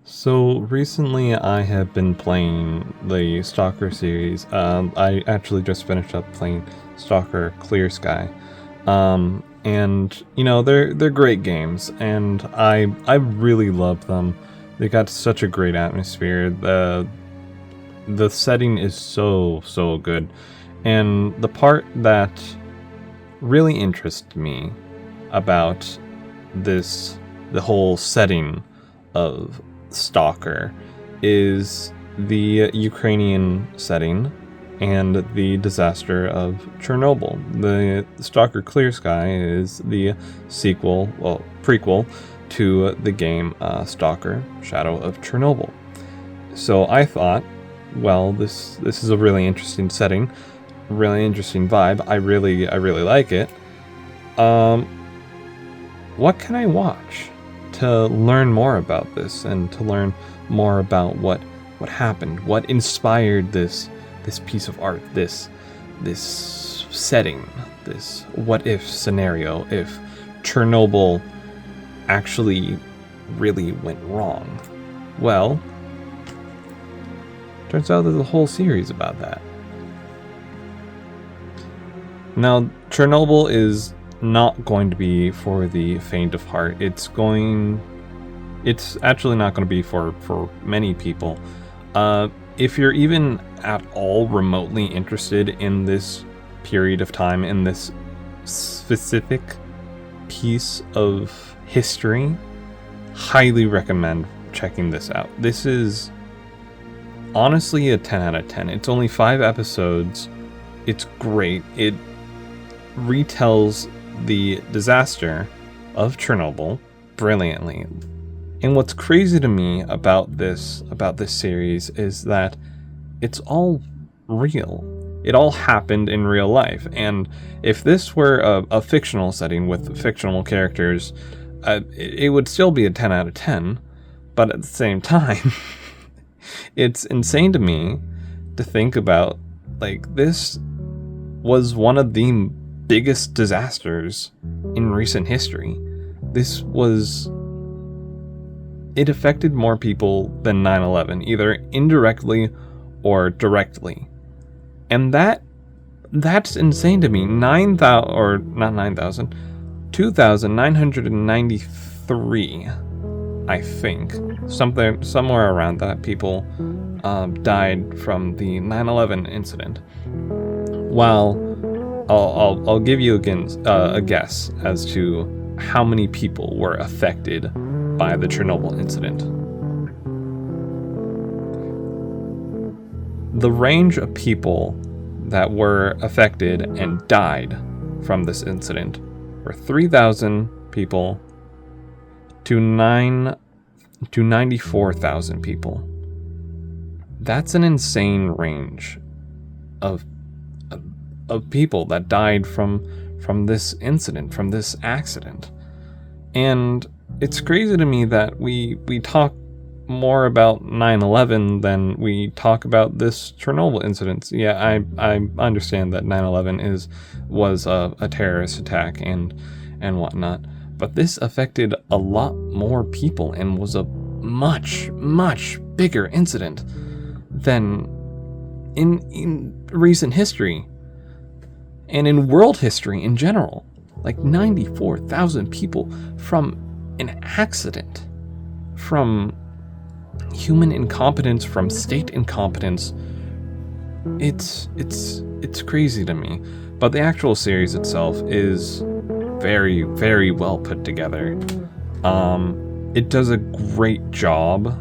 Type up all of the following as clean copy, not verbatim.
So recently I have been playing the Stalker series. I actually just finished up playing Stalker Clear Sky. And they're great games and I really love them. They got such a great atmosphere. The setting is so good. And the part that really interests me about the whole setting of Stalker is the Ukrainian setting and the disaster of Chernobyl. The Stalker Clear Sky is the prequel to the game Stalker Shadow of Chernobyl. So I thought, well, this is a really interesting setting, really interesting vibe. I really like it. What can I watch to learn more about this and to learn more about what happened, what inspired this piece of art, this setting, this what if scenario, if Chernobyl actually really went wrong? Well, turns out there's a whole series about that. Now, Chernobyl is not going to be for the faint of heart. It's actually not going to be for many people. If you're even at all remotely interested in this period of time, in this specific piece of history, highly recommend checking this out. This is honestly a 10 out of 10. It's only 5 episodes. It's great. It retells the disaster of Chernobyl brilliantly. And what's crazy to me about this series is that it's all real. It all happened in real life. And if this were a fictional setting with fictional characters, it would still be a 10 out of 10. But at the same time, it's insane to me to think about, like, this was one of the biggest disasters in recent history. It affected more people than 9/11, either indirectly or directly. And that's insane to me. 2,993, I think. Somewhere around that, people died from the 9/11 incident. While I'll give you a guess as to how many people were affected by the Chernobyl incident. The range of people that were affected and died from this incident were 3,000 people to 94,000 people. That's an insane range of people that died from this incident, from this accident. And it's crazy to me that we talk more about 9/11 than we talk about this Chernobyl incident. Yeah, I understand that 9/11 was a terrorist attack and whatnot, but this affected a lot more people and was a much bigger incident than in recent history. And in world history in general. Like 94,000 people from an accident, from human incompetence, from state incompetence. It's crazy to me. But the actual series itself is very well put together. It does a great job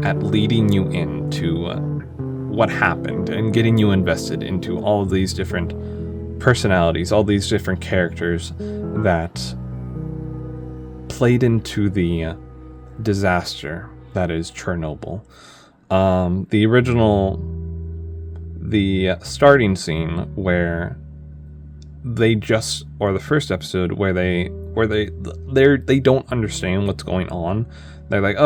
at leading you into what happened and getting you invested into all of these different personalities, all these different characters that played into the disaster that is Chernobyl. The starting scene where the first episode where they don't understand what's going on. They're like,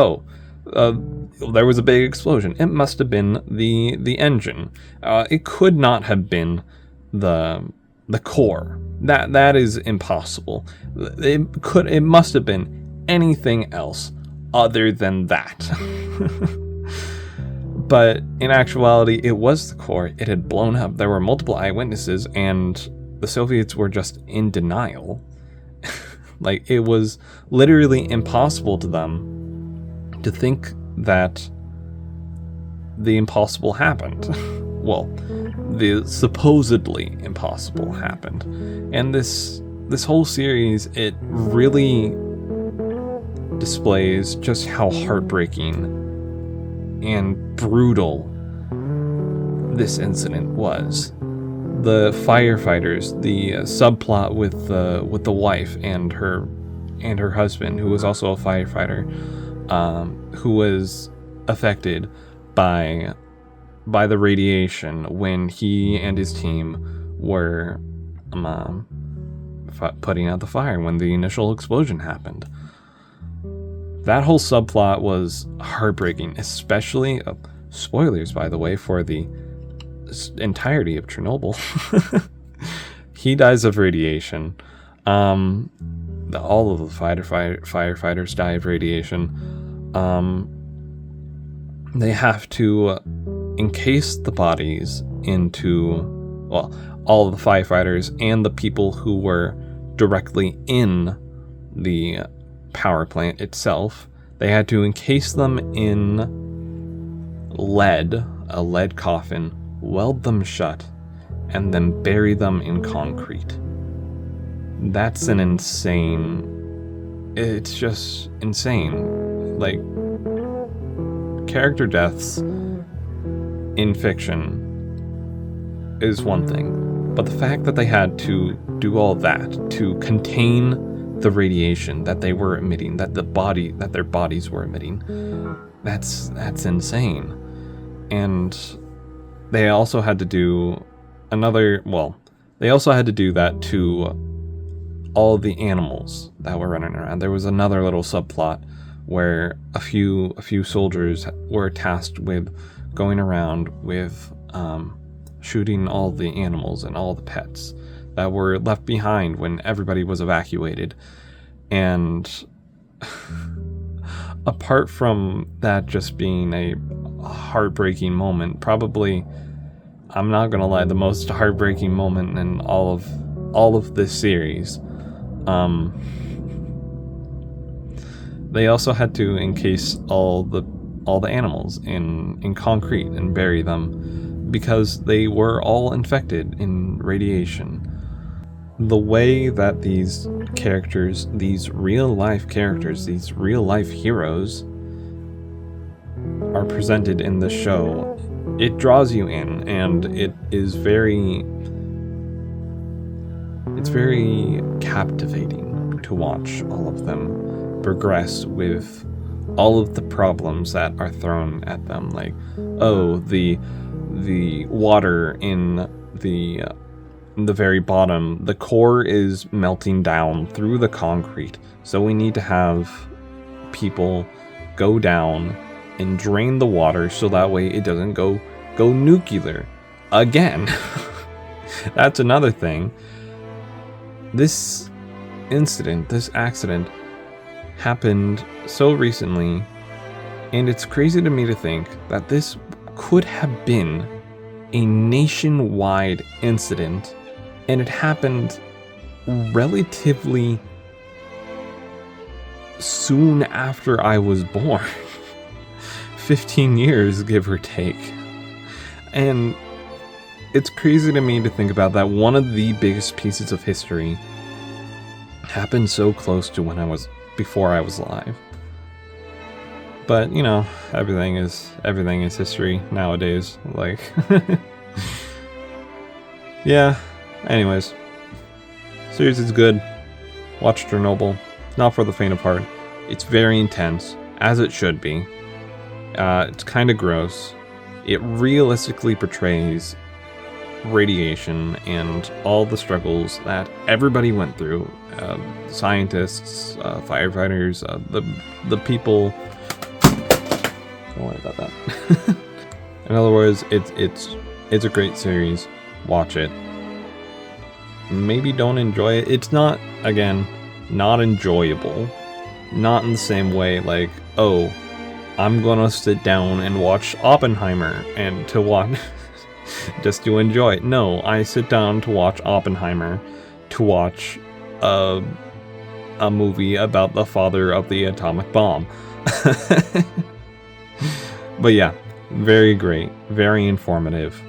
there was a big explosion. It must have been the engine. It could not have been the core. That is impossible. It must have been anything else other than that. But in actuality, it was the core. It had blown up. There were multiple eyewitnesses, and the Soviets were just in denial. Like, it was literally impossible to them to think that the impossible happened. Well, the supposedly impossible happened. And this whole series, it really displays just how heartbreaking and brutal this incident was. The firefighters, the subplot with the wife and her husband, who was also a firefighter, who was affected by the radiation when he and his team were putting out the fire when the initial explosion happened. That whole subplot was heartbreaking, especially, spoilers by the way, for the entirety of Chernobyl. He dies of radiation. All of the firefighters die of radiation. They have to encase the bodies into, well, all of the firefighters and the people who were directly in the power plant itself. They had to encase them in a lead coffin, weld them shut, and then bury them in concrete. That's an insane... It's just insane. Like, character deaths in fiction is one thing, but the fact that they had to do all that to contain the radiation that they were emitting, that their bodies were emitting, that's insane. And they also had to do they also had to do that to all the animals that were running around. There was another little subplot where a few soldiers were tasked with going around with shooting all the animals and all the pets that were left behind when everybody was evacuated. And apart from that just being a heartbreaking moment, probably, I'm not gonna lie, the most heartbreaking moment in all of this series, they also had to encase all the animals in concrete and bury them because they were all infected in radiation. The way that these characters, these real life characters, these real life heroes are presented in the show, it draws you in, and it's very captivating to watch all of them progress with all of the problems that are thrown at them. Like, oh, the water in the very bottom, the core is melting down through the concrete, so we need to have people go down and drain the water so that way it doesn't go nuclear again. That's another thing. This incident, this accident, happened so recently, and it's crazy to me to think that this could have been a nationwide incident, and it happened relatively soon after I was born. 15 years, give or take. And it's crazy to me to think about that one of the biggest pieces of history happened so close to before I was alive. But, you know, everything is history nowadays. Like, yeah. Anyways, series is good. Watch Chernobyl. Not for the faint of heart. It's very intense, as it should be. It's kind of gross. It realistically portrays radiation and all the struggles that everybody went through. Scientists, firefighters, the people. Don't worry about that. In other words, it's a great series. Watch it. Maybe don't enjoy it. It's not, again, not enjoyable. Not in the same way like oh, I'm gonna sit down and watch Oppenheimer and to watch just to enjoy it. No, I sit down to watch Oppenheimer to watch a movie about the father of the atomic bomb. But yeah, very great, very informative,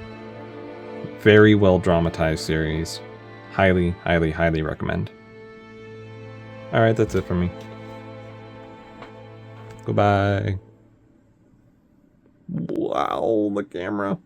very well dramatized series. Highly, highly, highly recommend. Alright, that's it for me. Goodbye. Wow, the camera.